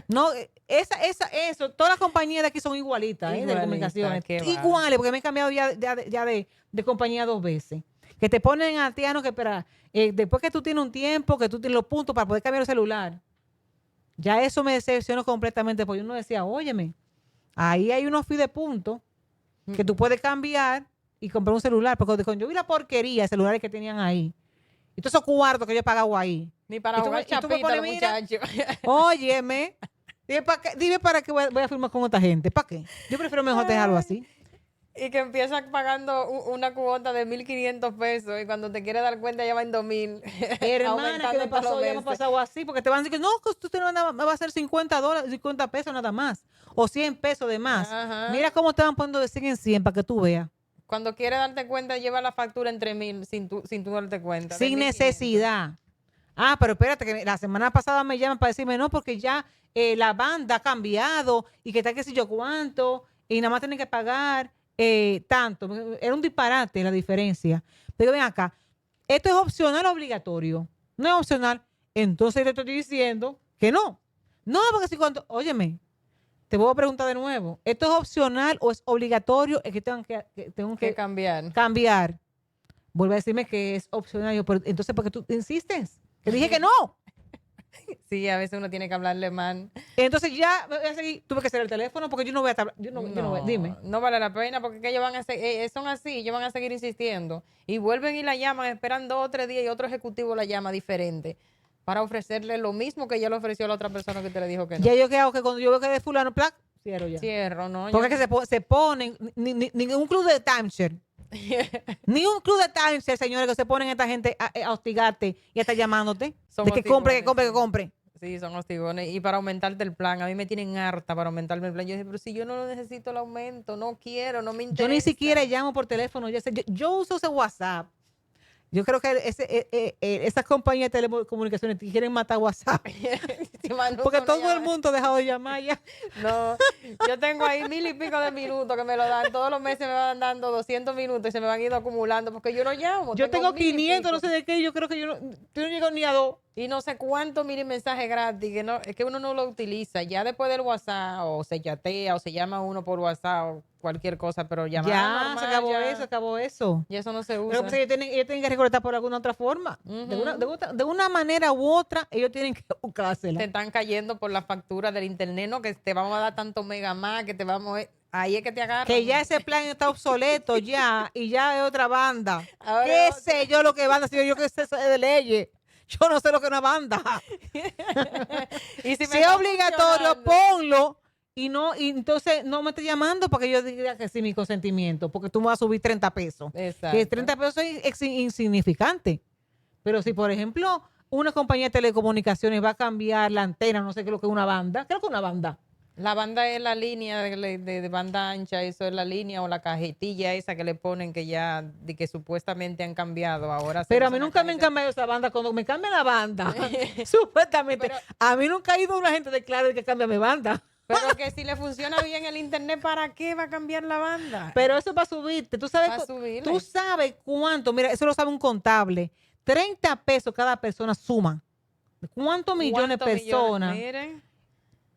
No, eso, todas las compañías de aquí son igualitas, de Igualita, comunicaciones. qué va. Iguales, porque me he cambiado ya de compañía 2 veces. Que te ponen a ti, que espera, después que tú tienes un tiempo, que tú tienes los puntos para poder cambiar el celular. Ya eso me decepcionó completamente, porque uno decía, óyeme, ahí hay unos fees de puntos que tú puedes cambiar y comprar un celular. Porque cuando yo vi la porquería de celulares que tenían ahí, y todos esos cuartos que yo he pagado ahí. Ni para Y tú jugar me- y tú me chapita pones, los mira, muchachos. Óyeme, dime para qué voy a firmar con otra gente. ¿Para qué? Yo prefiero mejor dejarlo así. Y que empiezas pagando una cuota de 1.500 pesos y cuando te quieres dar cuenta ya va en 2.000. Hermana, ¿qué me aumentando todos pasó? los Ya me ha meses. pasado así, porque te van a decir que no, que usted me va a hacer $50, 50 pesos nada más, o 100 pesos de más. Ajá. Mira cómo te van poniendo de 100 en 100 para que tú veas. Cuando quieres darte cuenta, lleva la factura entre 1.000 sin tú darte cuenta. de Sin 1.500. necesidad. Ah, pero espérate, que la semana pasada me llaman para decirme no, porque ya la banda ha cambiado y que tal que sé yo cuánto, y nada más tienen que pagar tanto. Era un disparate la diferencia. Pero ven acá, esto es opcional o obligatorio. No es opcional. Entonces te estoy diciendo que no. No, porque si cuando, óyeme, te voy a preguntar de nuevo, ¿esto es opcional o es obligatorio? Es que tengo Que que cambiar. cambiar. Vuelve a decirme que es opcional. Yo, pero entonces, ¿por qué tú insistes? Te dije que no. Sí, a veces uno tiene que hablarle mal. Entonces ya voy a seguir. Tuve que hacer el teléfono porque yo no voy a yo no voy- dime. No vale la pena porque que ellos van a son así, ellos van a seguir insistiendo y vuelven y la llaman, esperan 2 o 3 días y otro ejecutivo la llama diferente para ofrecerle lo mismo que ya le ofreció a la otra persona que te le dijo que no. Ya yo qué hago, que cuando yo veo que de fulano, plac, cierro ya. Cierro, ¿no? Porque Yo- es que se ponen, ni un club de timeshare, ni un club de timeshare, señores, que se ponen esta gente a hostigarte y a estar llamándote. Son De que compre, que hostigones, compre, que sí. compre. Sí, son hostigones. Y para aumentarte el plan, a mí me tienen harta para aumentarme el plan. Yo dije, pero si yo no necesito el aumento, no quiero, no me interesa. Yo ni siquiera llamo por teléfono. Yo uso ese WhatsApp. Yo creo que esas compañías de telecomunicaciones quieren matar WhatsApp. Si más nunca Porque uno todo llama. el mundo ha dejado de llamar ya. No, yo tengo ahí 1.000 y pico de minutos que me lo dan. Todos los meses me van dando 200 minutos y se me van ido acumulando porque yo no llamo. Yo tengo 1.000 y 500, no pico. sé de qué. Yo creo que yo no llego ni a 2. Y no sé cuántos mil mensajes gratis, que no, es que uno no lo utiliza. Ya después del WhatsApp, o se chatea, o se llama uno por WhatsApp, o cualquier cosa, pero llamar Ya, normal, se acabó ya, eso, acabó eso. ya eso no se Pero usa. pues, ellos tienen que recolectar por alguna otra forma. De una manera u otra, ellos tienen que buscársela. Te están cayendo por la factura del internet, no que te vamos a dar tanto mega más, que te vamos a... Ahí es que te agarran. Que ya ese plan está obsoleto ya, y ya es otra banda. Ahora ¿Qué otra. sé yo lo que banda? Si yo que sé de leyes. Yo no sé lo que es una banda. Y Si me es está obligatorio, funcionando. ponlo. Y entonces no me estés llamando para que yo diga que sí mi consentimiento, porque tú me vas a subir 30 pesos. Exacto. Que 30 pesos es insignificante. Pero si, por ejemplo, una compañía de telecomunicaciones va a cambiar la antena, no sé qué es lo que es una banda, creo que es una banda. La banda es la línea de banda ancha, eso es la línea o la cajetilla esa que le ponen que ya, de que supuestamente han cambiado. Ahora se Pero a usa mí una nunca me han cajita. cambiado esa banda. Cuando me cambian la banda, supuestamente, Pero- a mí nunca ha ido una gente de Claro que cambia mi banda. Pero que si le funciona bien el internet, ¿para qué va a cambiar la banda? Pero eso es para subirte. Tú sabes, Pa' subirle. tú sabes cuánto, mira, eso lo sabe un contable. 30 pesos cada persona suma. ¿Cuántos millones de ¿Cuántos personas Miren,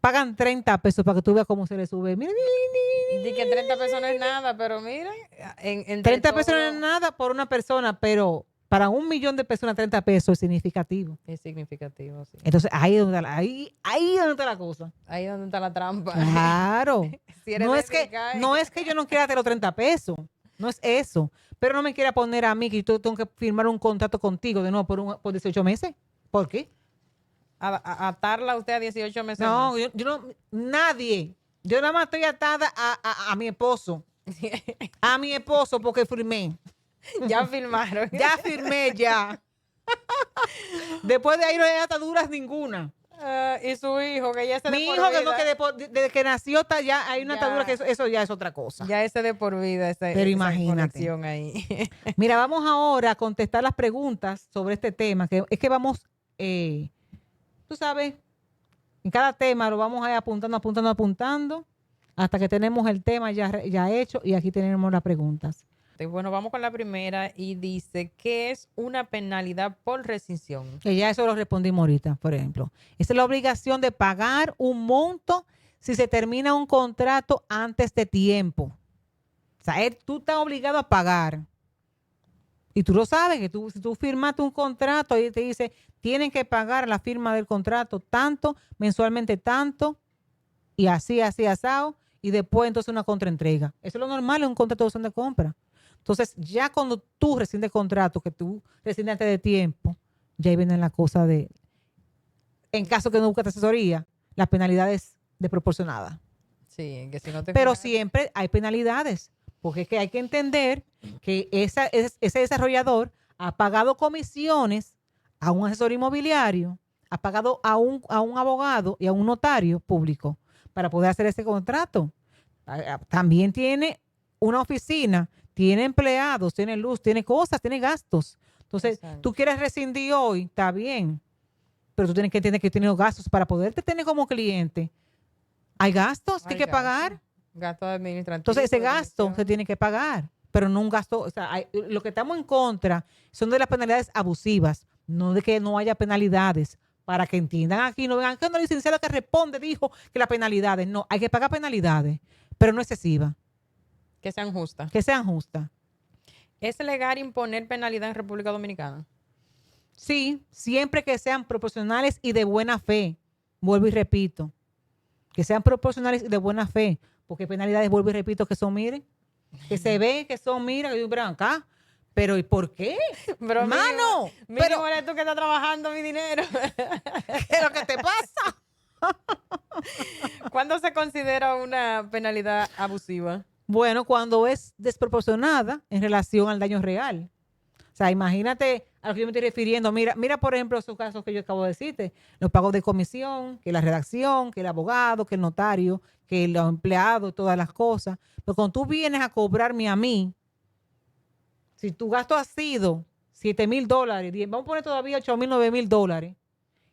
pagan 30 pesos para que tú veas cómo se le sube? Mira, di que 30 pesos no es nada, pero miren, entre 30 pesos no todo es nada por una persona, pero para 1 millón de personas 30 pesos es significativo. es significativo, sí. Entonces ahí es donde ahí es donde está la cosa. Ahí es donde está la trampa. Claro. Si eres No de es que, que cae. no es que yo no quiera darte los 30 pesos. No es eso. Pero no me quiera poner a mí que yo tengo que firmar un contrato contigo de nuevo por 18 meses. ¿Por qué? Atarla a usted a 18 meses No, más. yo no, nadie. Yo nada más estoy atada a mi esposo. A mi esposo porque firmé. Ya firmaron. Ya firmé, ya. Después de ahí no hay ataduras ninguna. Y su hijo, que ya se Mi hijo que no, desde que nació ya hay una Ya. atadura que eso ya es otra cosa. Ya ese de por vida, Pero esa imagínate. conexión ahí. Mira, vamos ahora a contestar las preguntas sobre este tema, que es que vamos, tú sabes, en cada tema lo vamos a ir apuntando, hasta que tenemos el tema ya hecho y aquí tenemos las preguntas. Bueno, vamos con la primera y dice, ¿qué es una penalidad por rescisión? Que ya eso lo respondimos ahorita, por ejemplo. Esa es la obligación de pagar un monto si se termina un contrato antes de tiempo. O sea, tú estás obligado a pagar. Y tú lo sabes, que si tú firmaste un contrato y te dice, tienen que pagar la firma del contrato tanto, mensualmente tanto, y así, asado, y después entonces una contraentrega. Eso es lo normal en un contrato de opción de compra. Entonces, ya cuando tú rescindes contrato, que tú rescindes antes de tiempo, ya ahí vienen la cosa de, en caso que no busques asesoría, las penalidades desproporcionadas. Sí, que si no te Pero fijas- siempre hay penalidades, porque es que hay que entender que ese desarrollador ha pagado comisiones a un asesor inmobiliario, ha pagado a un abogado y a un notario público para poder hacer ese contrato. También tiene una oficina, tiene empleados, tiene luz, tiene cosas, tiene gastos. Entonces, Exacto. tú quieres rescindir hoy, está bien, pero tú tienes que entender que tienes gastos para poderte tener como cliente. Hay gastos que hay que pagar. Gasto administrativo. Entonces, ese de gasto se comisión. tiene que pagar, pero no un gasto. O sea, lo que estamos en contra son de las penalidades abusivas, no de que no haya penalidades. Para que entiendan aquí, no vean que una licenciada que responde dijo que las penalidades. No, hay que pagar penalidades, pero no excesivas, Que sean justas. que sean justas. ¿Es legal imponer penalidad en República Dominicana? Sí, siempre que sean proporcionales y de buena fe. Vuelvo y repito. Que sean proporcionales y de buena fe. Porque penalidades, vuelvo y repito, que son, miren, que se ve que son, mira, que yo, pero acá. Pero ¿y por qué? Pero Hermano, mínimo pero eres tú que estás trabajando mi dinero. ¿qué es lo que te pasa? ¿Cuándo se considera una penalidad abusiva? Bueno, cuando es desproporcionada en relación al daño real. O sea, imagínate a lo que yo me estoy refiriendo. Mira, por ejemplo, esos casos que yo acabo de decirte. Los pagos de comisión, que la redacción, que el abogado, que el notario, que los empleados, todas las cosas. Pero cuando tú vienes a cobrarme a mí, si tu gasto ha sido $7,000, vamos a poner todavía $8,000, $9,000,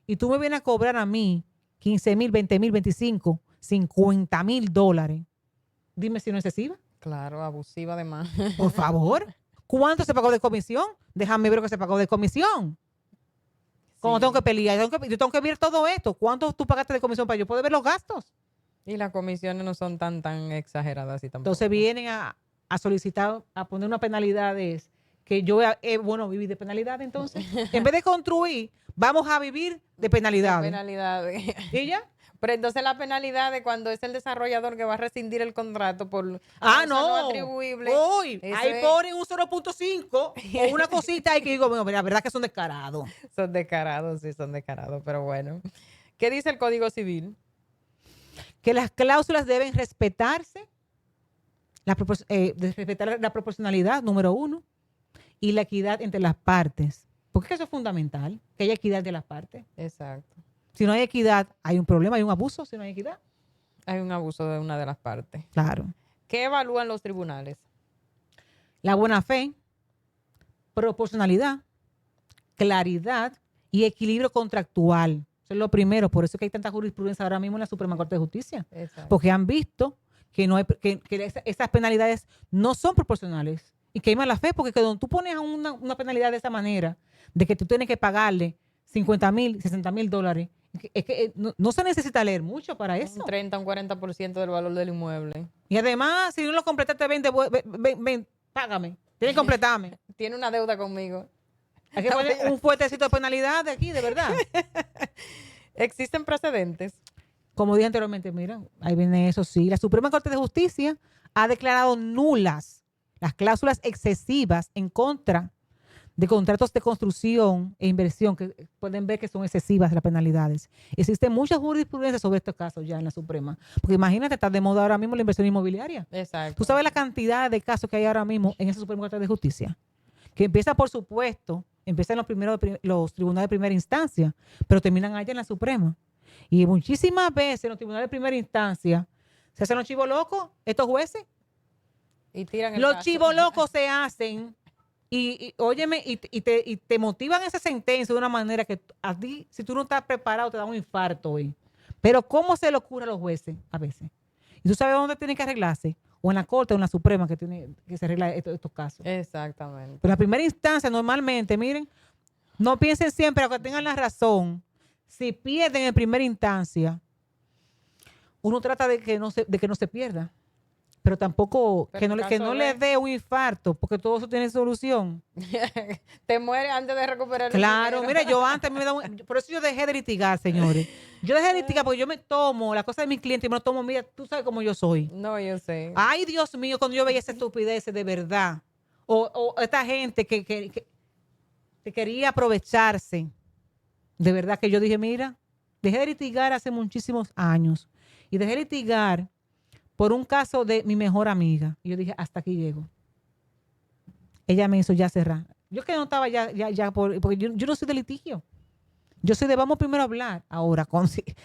y tú me vienes a cobrar a mí $15,000, $20,000, $25,000, $50,000, dime si no es excesiva. Claro, abusiva además. Por favor. ¿Cuánto se pagó de comisión? Déjame ver lo que se pagó de comisión. Como Sí. tengo que pelear, yo tengo que ver todo esto. ¿Cuánto tú pagaste de comisión para yo poder ver los gastos? Y las comisiones no son tan exageradas y tampoco. Entonces vienen a solicitar, a poner una penalidades que yo, bueno, viví de penalidades entonces. En vez de construir, vamos a vivir de penalidades. Penalidades. ¿Y ya? Pero entonces la penalidad de cuando es el desarrollador que va a rescindir el contrato por Ah, causa no. atribuible. Uy, Eso ahí es- ponen un 0.5 o una cosita ahí que digo, bueno, la verdad que son descarados. Son descarados, sí, son descarados, pero bueno. ¿Qué dice el Código Civil? Que las cláusulas deben respetarse, respetar la proporcionalidad, número uno, y la equidad entre las partes. Porque eso es fundamental, que haya equidad de las partes. Exacto. Si no hay equidad, hay un problema, hay un abuso si no hay equidad. Hay un abuso de una de las partes. Claro. ¿Qué evalúan los tribunales? La buena fe, proporcionalidad, claridad y equilibrio contractual. Eso es lo primero. Por eso es que hay tanta jurisprudencia ahora mismo en la Suprema Corte de Justicia. Exacto. Porque han visto que, no hay, que esas penalidades no son proporcionales y que hay mala fe, porque cuando tú pones a una penalidad de esa manera, de que tú tienes que pagarle $50,000, $60,000, es que no se necesita leer mucho para eso. Un 30, un 40% del valor del inmueble. Y además, si no lo completaste, ven, págame, tienes que completarme. Tiene una deuda conmigo. Hay que poner un fuertecito de penalidad de aquí, de verdad. ¿Existen precedentes? Como dije anteriormente, mira, ahí viene eso, sí. La Suprema Corte de Justicia ha declarado nulas las cláusulas excesivas en contra de contratos de construcción e inversión, que pueden ver que son excesivas las penalidades. Existen muchas jurisprudencias sobre estos casos ya en la Suprema. Porque imagínate, está de moda ahora mismo la inversión inmobiliaria. Exacto. Tú sabes la cantidad de casos que hay ahora mismo en esa Suprema Corte de Justicia. Que empieza, por supuesto, empiezan los tribunales de primera instancia, pero terminan allá en la Suprema. Y muchísimas veces en los tribunales de primera instancia se hacen los chivos locos, estos jueces. Y tiran el Los caso. chivos locos se hacen óyeme, y te motivan esa sentencia de una manera que a ti, si tú no estás preparado, te da un infarto hoy. Pero ¿cómo se le ocurre a los jueces a veces? ¿Y tú sabes dónde tienen que arreglarse? o en la Corte o en la Suprema que tiene que se arregla estos casos. Exactamente. Pero la primera instancia, normalmente, miren, no piensen siempre, aunque tengan la razón, si pierden en primera instancia, uno trata de que no se pierda, pero tampoco Pero que en no, que caso no le de- dé un infarto, porque todo eso tiene solución. Te mueres antes de recuperar el Claro, dinero. mira, yo antes me da por eso yo dejé de litigar, señores. Yo dejé de litigar porque yo me tomo la cosa de mis clientes y me lo tomo, mira, tú sabes cómo yo soy. No, yo sé. Ay, Dios mío, cuando yo veía esa estupidez de verdad. O esta gente que quería aprovecharse. De verdad que yo dije, mira, dejé de litigar hace muchísimos años. Y dejé de litigar por un caso de mi mejor amiga. Y yo dije, hasta aquí llego. Ella me hizo ya cerrar. Yo que no estaba porque yo no soy de litigio. Yo soy de vamos primero a hablar. Ahora,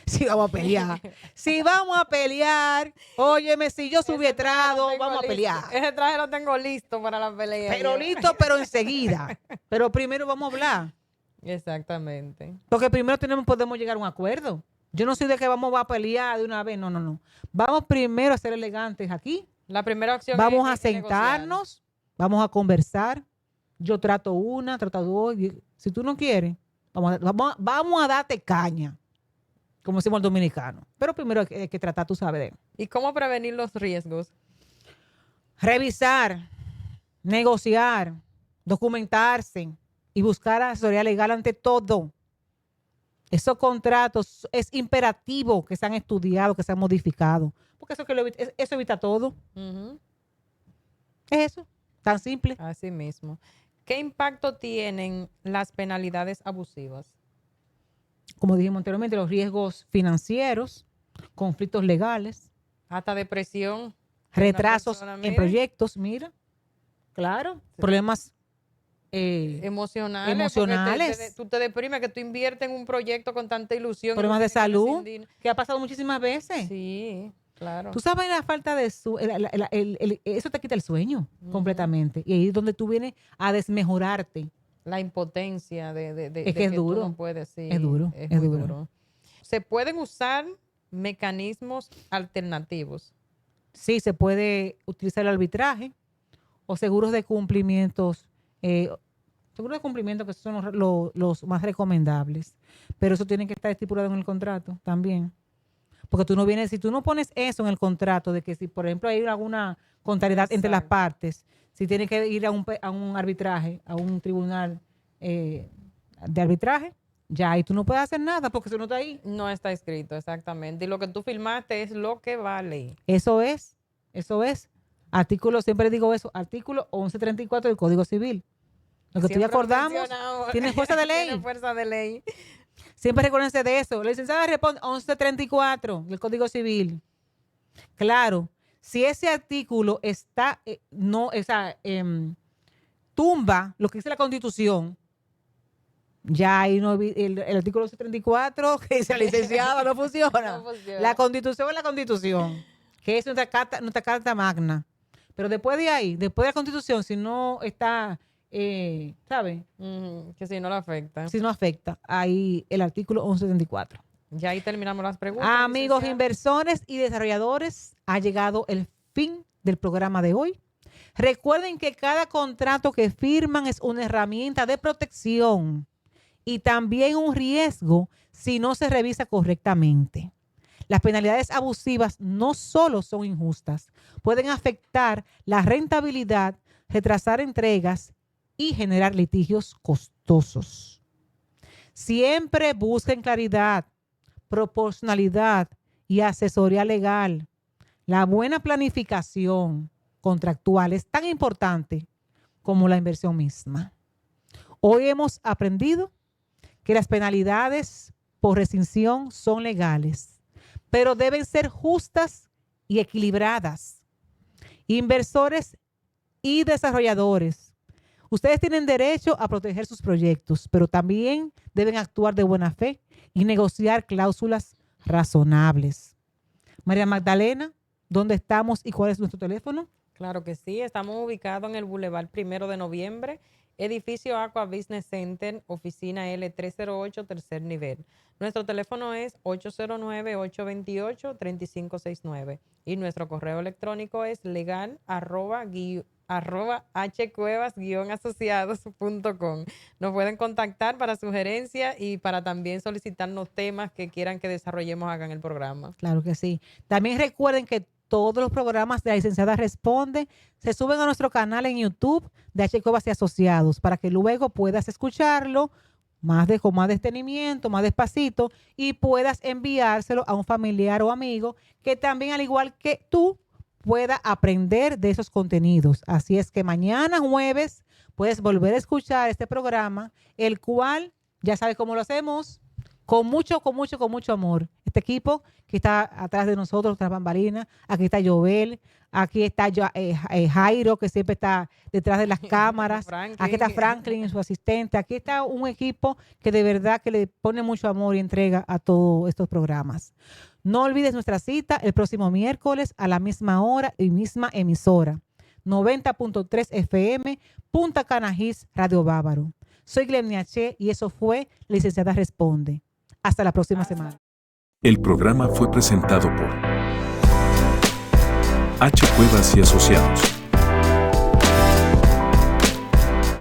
si vamos a pelear. Si vamos a pelear, óyeme, si yo subí Ese traje lo estrado, tengo vamos a listo. pelear. Ese traje lo tengo listo para la pelea. Pero yo. listo, pero enseguida. Pero primero vamos a hablar. Exactamente. Porque primero podemos llegar a un acuerdo. Yo no soy de que vamos a pelear de una vez. No, no, no. Vamos primero a ser elegantes aquí. La primera opción Vamos a es negociar. sentarnos, vamos a conversar. Yo trato una, trato dos. Si tú no quieres, vamos a darte caña, como decimos el dominicano. Pero primero hay que tratar, tú sabes, de ¿Y cómo prevenir los riesgos? revisar, negociar, documentarse y buscar asesoría legal ante todo. Esos contratos es imperativo que sean estudiados, que sean modificados, porque eso evita todo. Ujú. Es eso, tan simple. Así mismo. ¿Qué impacto tienen las penalidades abusivas? Como dijimos anteriormente, los riesgos financieros, conflictos legales, Hasta depresión. retrasos persona, en mire. proyectos, mira, claro, problemas Emocionales. Emocionales. Porque tú te deprimes que tú inviertes en un proyecto con tanta ilusión. y problemas tú de te quedas salud, sin dinero. que ha pasado muchísimas veces. Sí, claro. Tú sabes la falta de eso te quita el sueño Ujú. completamente. Y ahí es donde tú vienes a desmejorarte. La impotencia Es que es tú duro. no puedes, sí, Es duro, es es muy duro. duro. Se pueden usar mecanismos alternativos. Sí, se puede utilizar el arbitraje o seguros de cumplimientos, seguros de cumplimiento que son los más recomendables. Pero eso tiene que estar estipulado en el contrato también. Porque tú no vienes, si tú no pones eso en el contrato, de que si, por ejemplo, hay alguna contrariedad entre las Exacto. partes, si tienes que ir a un arbitraje, a un tribunal de arbitraje, ya ahí tú no puedes hacer nada porque eso no está ahí. No está escrito, exactamente. Y lo que tú firmaste es lo que vale. Eso es. Artículo, siempre digo eso, artículo 1134 del Código Civil. Lo que tú ya Siempre lo acordamos mencionamos. tiene fuerza de ley. Tiene fuerza de ley. Siempre recuérdense de eso. La licenciada responde 1134 del Código Civil. Claro, si ese artículo está, tumba lo que dice la Constitución, ya ahí no, el artículo 1134 que dice la licenciada no funciona. No funciona. La Constitución es la Constitución, que es nuestra carta magna. Pero después de ahí, después de la Constitución, si no está, ¿sabes? Ujú, que si no lo afecta. Si no afecta, ahí el artículo 1174. Ya ahí terminamos las preguntas. Amigos licenciada. inversores y desarrolladores, ha llegado el fin del programa de hoy. Recuerden que cada contrato que firman es una herramienta de protección y también un riesgo si no se revisa correctamente. Las penalidades abusivas no solo son injustas, pueden afectar la rentabilidad, retrasar entregas y generar litigios costosos. Siempre busquen claridad, proporcionalidad y asesoría legal. La buena planificación contractual es tan importante como la inversión misma. Hoy hemos aprendido que las penalidades por rescisión son legales, pero deben ser justas y equilibradas. Inversores y desarrolladores, ustedes tienen derecho a proteger sus proyectos, pero también deben actuar de buena fe y negociar cláusulas razonables. María Magdalena, ¿dónde estamos y cuál es nuestro teléfono? Claro que sí, estamos ubicados en el Boulevard 1 de Noviembre, edificio Aqua Business Center, oficina L308, tercer nivel. Nuestro teléfono es 809-828-3569 y nuestro correo electrónico es legal@hcuevas-asociados.com. Nos pueden contactar para sugerencias y para también solicitarnos temas que quieran que desarrollemos acá en el programa. Claro que sí. También recuerden que todos los programas de la licenciada Responde se suben a nuestro canal en YouTube de H. Cuevas y Asociados para que luego puedas escucharlo con más detenimiento, más despacito y puedas enviárselo a un familiar o amigo que también, al igual que tú, pueda aprender de esos contenidos. Así es que mañana jueves puedes volver a escuchar este programa, el cual ya sabes cómo lo hacemos. Con mucho amor. Este equipo que está atrás de nosotros, tras bambalinas. Aquí está Jovel, aquí está Jairo, que siempre está detrás de las cámaras. Aquí está Franklin, su asistente. Aquí está un equipo que de verdad que le pone mucho amor y entrega a todos estos programas. No olvides nuestra cita el próximo miércoles a la misma hora y misma emisora. 90.3 FM, Punta Cana Hills, Radio Bávaro. Soy Glemnia Che y eso fue Licenciada Responde. Hasta la próxima semana. El programa fue presentado por H. Cuevas y Asociados.